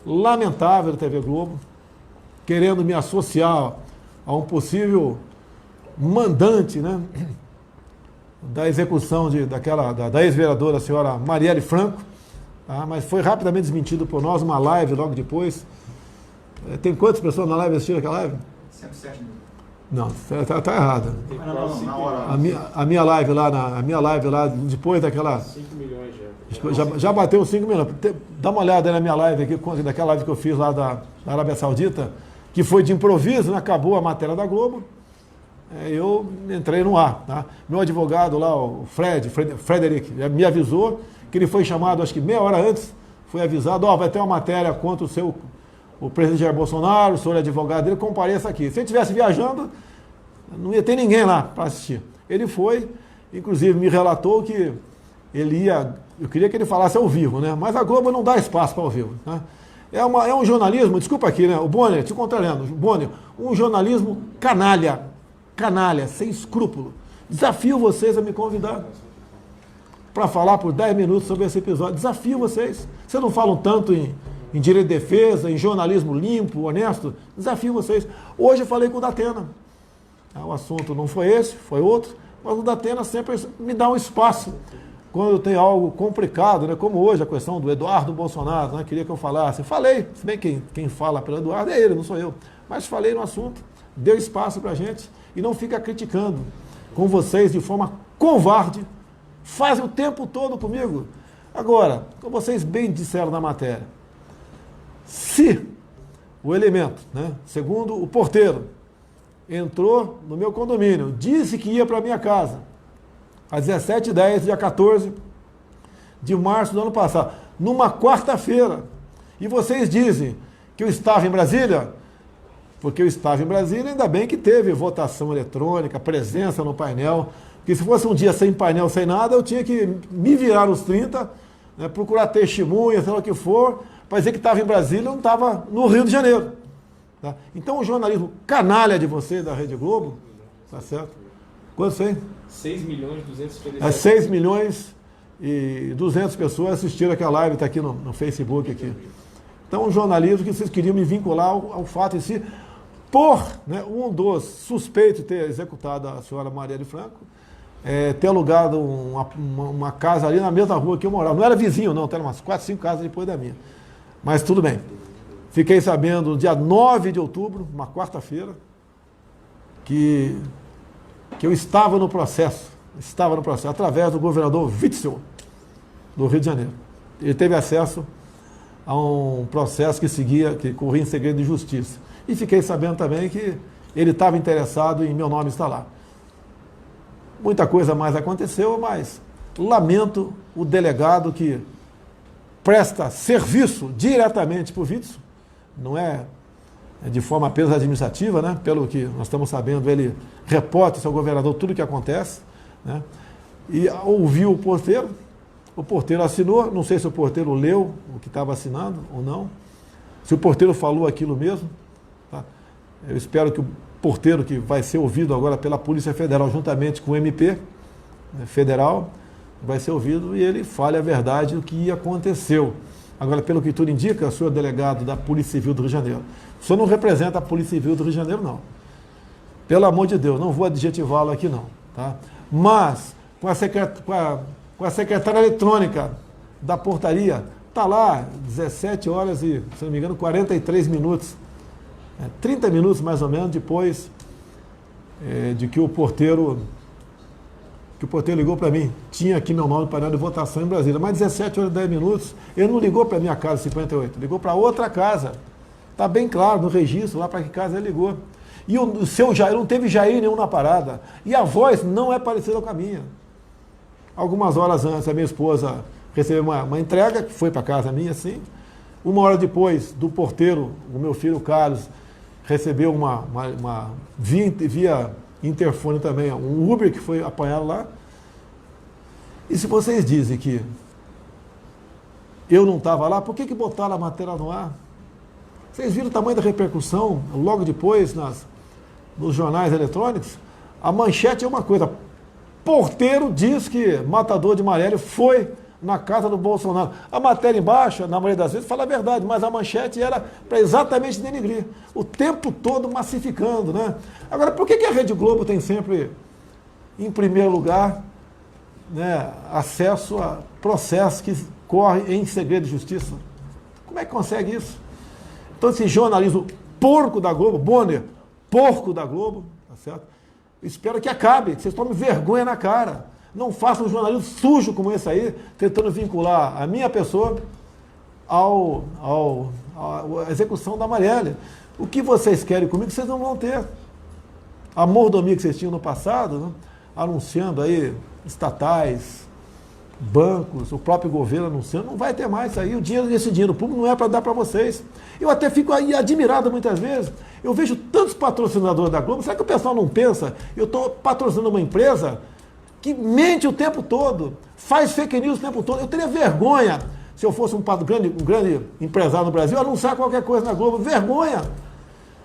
lamentável da TV Globo, querendo me associar a um possível mandante, né, da execução da ex-vereadora, a senhora Marielle Franco, tá? Mas foi rapidamente desmentido por nós, uma live logo depois. Tem quantas pessoas na live assistindo aquela live? 107 mil. Não, tá errada. Não, na hora. A minha live lá, depois daquela... 5 milhões Já bateu 5 milhões. Dá uma olhada aí na minha live aqui, daquela live que eu fiz lá da Arábia Saudita, que foi de improviso, né? Acabou a matéria da Globo. Eu entrei no ar. Tá? Meu advogado lá, o Frederic, me avisou que ele foi chamado, acho que meia hora antes, foi avisado, vai ter uma matéria contra o presidente Jair Bolsonaro, o senhor advogado dele, compareça aqui. Se ele estivesse viajando, não ia ter ninguém lá para assistir. Ele foi, inclusive me relatou que ele ia... Eu queria que ele falasse ao vivo, né? Mas a Globo não dá espaço para ao vivo. Né? É um jornalismo, desculpa aqui, né? O Bonner, te contrariando, Bonner, um jornalismo canalha, sem escrúpulo. Desafio vocês a me convidar para falar por 10 minutos sobre esse episódio. Desafio vocês. Vocês não falam tanto em direito de defesa, em jornalismo limpo, honesto. Desafio vocês. Hoje eu falei com o Datena. O assunto não foi esse, foi outro, mas o Datena sempre me dá um espaço quando tem algo complicado, né? Como hoje a questão do Eduardo Bolsonaro, né? Queria que eu falasse. Falei, se bem que quem fala pelo Eduardo é ele, não sou eu. Mas falei no assunto, deu espaço para a gente e não fica criticando com vocês de forma covarde. Fazem o tempo todo comigo. Agora, como vocês bem disseram na matéria, se o elemento, né, segundo o porteiro, entrou no meu condomínio, disse que ia para minha casa, às 17h10, dia 14 de março do ano passado, numa quarta-feira, e vocês dizem que eu estava em Brasília, porque eu estava em Brasília, ainda bem que teve votação eletrônica, presença no painel, porque se fosse um dia sem painel, sem nada, eu tinha que me virar nos 30, né, procurar testemunha, sei lá o que for, para dizer que estava em Brasília, não estava no Rio de Janeiro. Tá? Então o jornalismo canalha de vocês da Rede Globo, tá certo? Quanto foi? 6 milhões 257. 6 milhões e 200 pessoas assistiram aquela live, está aqui no Facebook aqui. Então, um jornalismo que vocês queriam me vincular ao fato em si, por, né, um dos suspeitos de ter executado a senhora Marielle Franco, ter alugado uma casa ali na mesma rua que eu morava. Não era vizinho, não, era umas 4, 5 casas depois da minha. Mas tudo bem. Fiquei sabendo no dia 9 de outubro, uma quarta-feira, que eu estava no processo, através do governador Witzel, do Rio de Janeiro. Ele teve acesso a um processo que corria em segredo de justiça. E fiquei sabendo também que ele estava interessado em meu nome estar lá. Muita coisa mais aconteceu, mas lamento o delegado que presta serviço diretamente para o Witzel, não é de forma apenas administrativa, né? Pelo que nós estamos sabendo, ele reporta ao seu governador tudo o que acontece, né? E ouviu o porteiro assinou, não sei se o porteiro leu o que estava assinando ou não, se o porteiro falou aquilo mesmo, tá? Eu espero que o porteiro, que vai ser ouvido agora pela Polícia Federal, juntamente com o MP, né, federal, vai ser ouvido e ele fale a verdade do que aconteceu. Agora, pelo que tudo indica, o senhor delegado da Polícia Civil do Rio de Janeiro, o senhor não representa a Polícia Civil do Rio de Janeiro, não. Pelo amor de Deus, não vou adjetivá-lo aqui, não. Tá? Mas, com a secretária eletrônica da portaria, está lá, 17 horas e, se não me engano, 43 minutos, 30 minutos mais ou menos depois de que o porteiro ligou para mim. Tinha aqui meu nome no painel de votação em Brasília, mas 17 horas e 10 minutos, ele não ligou para a minha casa 58, ligou para outra casa. Está bem claro no registro lá para que casa ele ligou. E o seu Jair, não teve Jair nenhum na parada. E a voz não é parecida com a minha. Algumas horas antes, a minha esposa recebeu uma entrega, que foi para casa minha, assim. Uma hora depois, do porteiro, o meu filho Carlos recebeu via interfone também, um Uber que foi apanhado lá. E se vocês dizem que eu não estava lá, por que botaram a matéria no ar? Vocês viram o tamanho da repercussão logo depois nos jornais eletrônicos? A manchete é uma coisa. Porteiro diz que matador de Marielle foi na casa do Bolsonaro. A matéria embaixo, na maioria das vezes, fala a verdade, mas a manchete era para exatamente denegrir. O tempo todo massificando, né? Agora, por que a Rede Globo tem sempre, em primeiro lugar, né, acesso a processos que correm em segredo de justiça? Como é que consegue isso? Então, esse jornalismo porco da Globo, Bonner, porco da Globo, tá certo? Espero que acabe, que vocês tomem vergonha na cara. Não façam um jornalismo sujo como esse aí, tentando vincular a minha pessoa à execução da Marielle. O que vocês querem comigo, vocês não vão ter. A mordomia que vocês tinham no passado, né, anunciando aí estatais, bancos, o próprio governo anunciando, não vai ter mais isso aí. Esse dinheiro público não é para dar para vocês. Eu até fico aí admirado muitas vezes. Eu vejo tantos patrocinadores da Globo. Será que o pessoal não pensa? Eu estou patrocinando uma empresa que mente o tempo todo, faz fake news o tempo todo. Eu teria vergonha, se eu fosse um grande empresário no Brasil, anunciar qualquer coisa na Globo. Vergonha!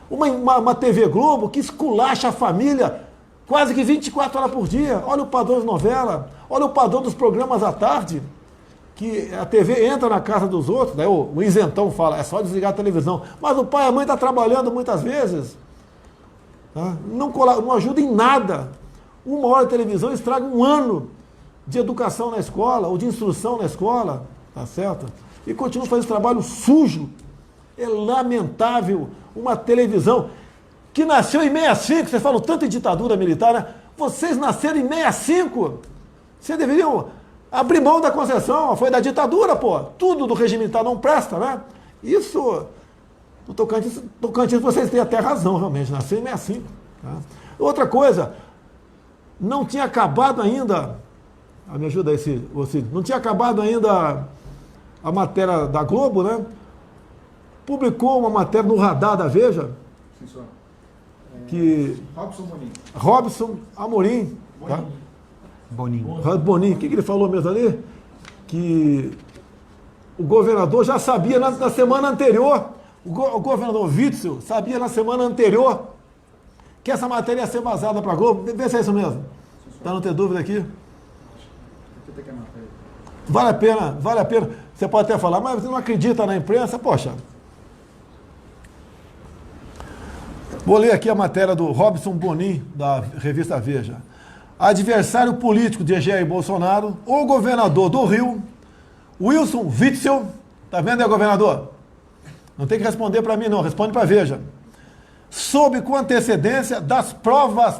Uma TV Globo que esculacha a família quase que 24 horas por dia. Olha o padrão das novelas, olha o padrão dos programas à tarde, que a TV entra na casa dos outros, né? O isentão fala, é só desligar a televisão. Mas o pai e a mãe estão trabalhando muitas vezes. Tá? Não ajuda em nada. 1 hora de televisão estraga 1 ano de educação na escola, ou de instrução na escola, tá certo? E continua fazendo esse trabalho sujo. É lamentável uma televisão que nasceu em 65, vocês falam tanto em ditadura militar, né? Vocês nasceram em 65. Vocês deveriam abrir mão da concessão, foi da ditadura, pô. Tudo do regime militar não presta, né? Isso, no Tocantins vocês têm até razão, realmente, nasceu em 65. Tá? Outra coisa, não tinha acabado ainda, me ajuda aí, Cid, não tinha acabado ainda a matéria da Globo, né? Publicou uma matéria no Radar da Veja, Sim, senhor. que Robson Bonin. Robson Amorim, tá? Boninho, o que ele falou mesmo ali? Que o governador já sabia na semana anterior, o governador Witzel sabia na semana anterior que essa matéria ia ser vazada para a Globo. Vê se é isso mesmo. Para não ter dúvida aqui. Vale a pena. Você pode até falar, mas você não acredita na imprensa? Poxa. Vou ler aqui a matéria do Robson Bonin, da revista Veja. Adversário político de Jair Bolsonaro, o governador do Rio, Wilson Witzel, tá vendo aí, governador? Não tem que responder para mim não, responde para Veja. Soube com antecedência das provas,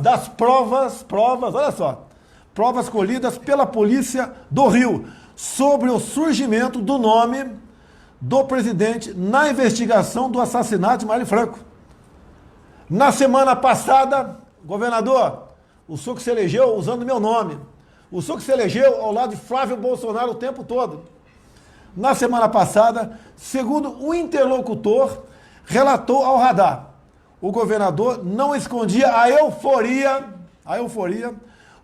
olha só, provas colhidas pela polícia do Rio sobre o surgimento do nome do presidente na investigação do assassinato de Marielle Franco. Na semana passada, governador, o senhor que se elegeu usando meu nome, o senhor que se elegeu ao lado de Flávio Bolsonaro o tempo todo. Na semana passada, segundo o interlocutor, relatou ao Radar, o governador não escondia a euforia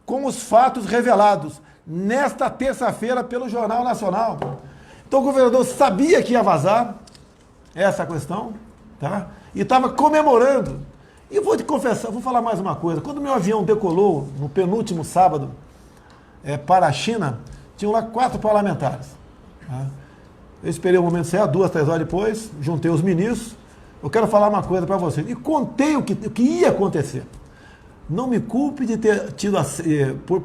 com os fatos revelados nesta terça-feira pelo Jornal Nacional. Então o governador sabia que ia vazar essa questão, tá? E estava comemorando. E vou te confessar, vou falar mais uma coisa. Quando meu avião decolou no penúltimo sábado para a China, tinham lá 4 parlamentares. Tá? Eu esperei o momento certo, 2, 3 horas depois, juntei os ministros. Eu quero falar uma coisa para vocês. E contei o que ia acontecer. Não me culpe de ter tido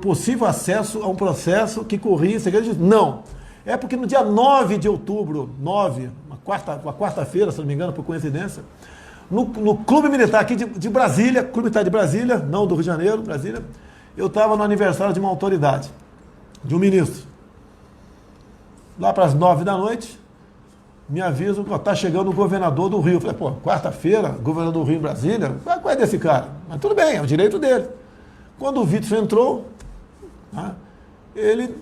possível acesso a um processo que corria em segredo de justiça. Não. É porque no dia 9 de outubro, uma quarta-feira, se não me engano, por coincidência, no Clube Militar aqui de Brasília, Clube Militar de Brasília, não do Rio de Janeiro, Brasília, eu estava no aniversário de uma autoridade, de um ministro. Lá para as 9 da noite, me avisam que está chegando o governador do Rio. Eu falei, pô, quarta-feira, governador do Rio em Brasília? Qual é desse cara? Mas tudo bem, é o direito dele. Quando o Witzel entrou, né, ele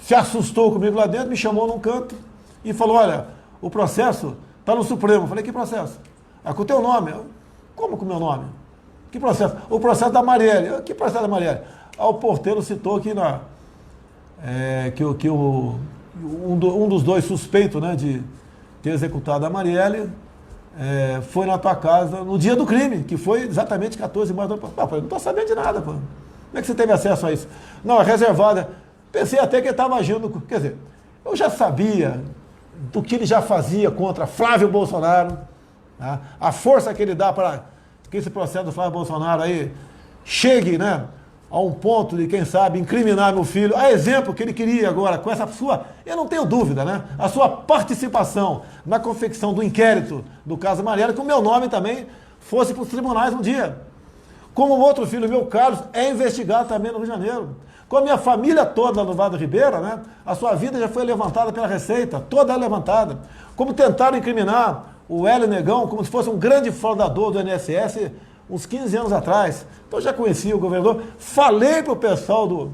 se assustou comigo lá dentro, me chamou num canto e falou, olha, o processo está no Supremo. Eu falei, que processo? Com o teu nome. Como com o meu nome? Que processo? O processo da Marielle. Que processo da Marielle? O porteiro citou que um dos 2 suspeitos, né, de ter executado a Marielle foi na tua casa no dia do crime, que foi exatamente 14 de março. Eu falei, não estou sabendo de nada, pô. Como é que você teve acesso a isso? Não, é reservada. Pensei até que ele estava agindo, quer dizer, Eu já sabia do que ele já fazia contra Flávio Bolsonaro, tá? A força que ele dá para que esse processo do Flávio Bolsonaro aí chegue, né, a um ponto de, quem sabe, incriminar meu filho, a exemplo que ele queria agora, com essa sua, eu não tenho dúvida, né, a sua participação na confecção do inquérito do caso Marielle, que o meu nome também fosse para os tribunais um dia. Como o outro filho meu, Carlos, é investigado também no Rio de Janeiro. Com a minha família toda no Vale do Ribeira, né, a sua vida já foi levantada pela Receita, toda levantada. Como tentaram incriminar o Hélio Negão como se fosse um grande fraudador do INSS uns 15 anos atrás. Então eu já conhecia o governador, falei para o pessoal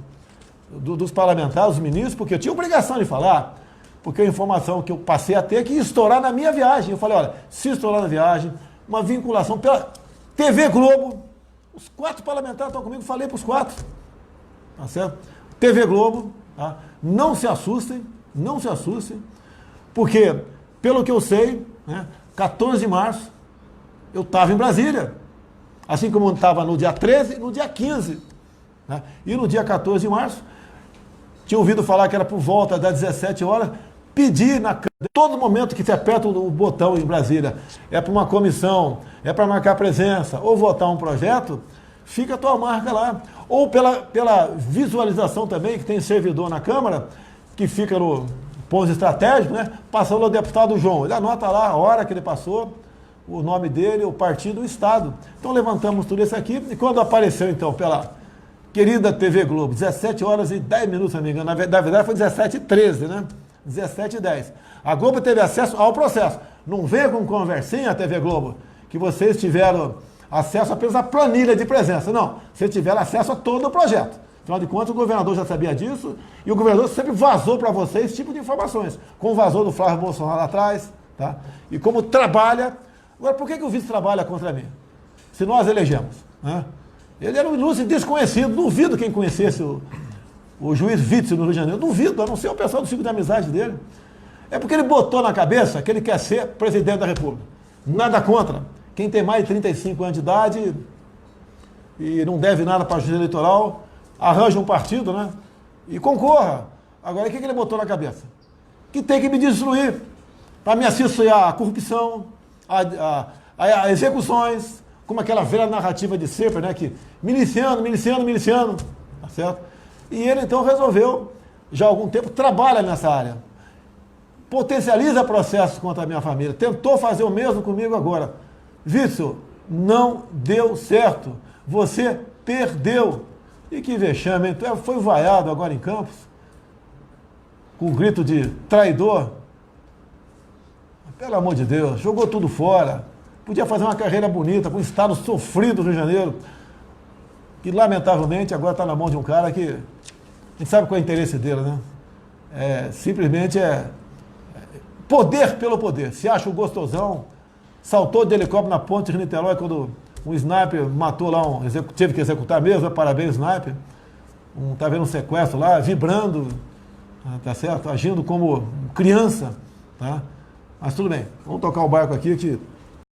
dos parlamentares, dos ministros, porque eu tinha obrigação de falar, porque a informação que eu passei a ter que ia estourar na minha viagem. Eu falei, olha, se estourar na viagem, uma vinculação pela TV Globo, os 4 parlamentares estão comigo, falei para os 4, tá certo? TV Globo, tá? Não se assustem, porque, pelo que eu sei, né, 14 de março, eu estava em Brasília. Assim como eu estava no dia 13 e no dia 15. Né? E no dia 14 de março, tinha ouvido falar que era por volta das 17 horas, pedi na Câmara, todo momento que se aperta o botão em Brasília, é para uma comissão, é para marcar presença, ou votar um projeto, fica a tua marca lá. Ou pela visualização também, que tem servidor na Câmara, que fica no ponto estratégico, né? Passou o deputado João, ele anota lá a hora que ele passou, o nome dele, o partido, o estado. Então levantamos tudo isso aqui, e quando apareceu então pela querida TV Globo, 17 horas e 10 minutos, se não me engano, na verdade foi 17h13, né? 17h10. A Globo teve acesso ao processo. Não veio com conversinha a TV Globo, que vocês tiveram acesso apenas à planilha de presença. Não, vocês tiveram acesso a todo o projeto. Afinal de contas, o governador já sabia disso, e o governador sempre vazou para vocês esse tipo de informações, como vazou do Flávio Bolsonaro lá atrás, tá? E como trabalha. Agora, por que o vice trabalha contra mim? Se nós elegemos, né? Ele era um ilustre desconhecido, duvido quem conhecesse o juiz Witzel no Rio de Janeiro, duvido, a não ser o pessoal do ciclo de amizade dele. É porque ele botou na cabeça que ele quer ser presidente da República. Nada contra. Quem tem mais de 35 anos de idade e não deve nada para a justiça eleitoral, arranja um partido, né? E concorra. Agora, o que ele botou na cabeça? Que tem que me destruir para me associar à corrupção, a execuções, como aquela velha narrativa de sempre, né? Que miliciano, tá certo? E ele então resolveu, já há algum tempo, trabalha nessa área. Potencializa processos contra a minha família. Tentou fazer o mesmo comigo agora. Witzel, não deu certo. Você perdeu. E que vexame, hein? Foi vaiado agora em Campos, com o grito de traidor. Pelo amor de Deus, jogou tudo fora. Podia fazer uma carreira bonita com um estado sofrido do Rio de Janeiro, que lamentavelmente agora está na mão de um cara que a gente sabe qual é o interesse dele, né? Simplesmente poder pelo poder. Se acha o gostosão, saltou de helicóptero na ponte de Niterói quando um sniper matou lá, teve que executar mesmo, parabéns, sniper. Tá vendo um sequestro lá, vibrando, tá certo? Agindo como criança, tá? Mas tudo bem, vamos tocar o barco aqui que